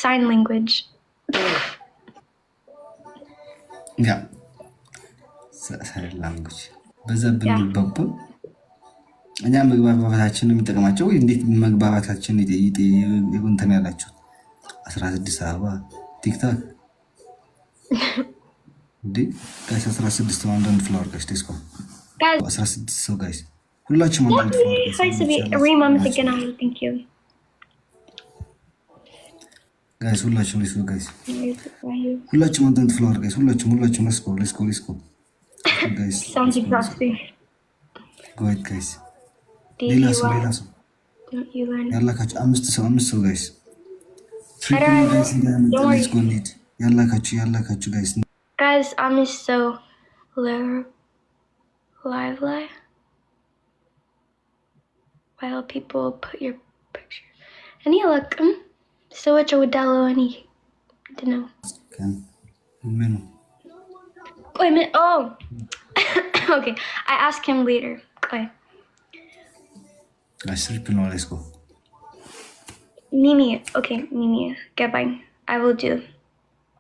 sign language. Yeah. Sign language. በዛ ብንግባባ እኛ መግባባታችን ነው የሚጠቅማቸው ወይ እንዴት መግባባታችን እንትን ያላችሁ 16 አበባ ቲክቶክ ጋይስ 16 ነው አንዳንድ ፍላወር ጋይስ ቴስኮ 16 ሰው ጋይስ ሁላችሁም አንዳንድ ፍላወር Thank you. ጋይስ ሁላችሁም ሌትስ ጎ ጋይስ ሁላችሁም አንዳንድ ፍላወር ጋይስ ሁላችሁም ሌትስ ጎ ጋይስ Sounds exhausting. Go ahead guys. ሌላ ሰው ያላካችሁ አምስት ሰው ጋይስ ትሪፕል ጋይስ ሌትስ ጎ ሊድ ያላካችሁ guys I'm so lively while people put your picture and you look so much would any to know oh okay I ask him later okay guys triple no let's go Mimi okay Mimi get bye I will do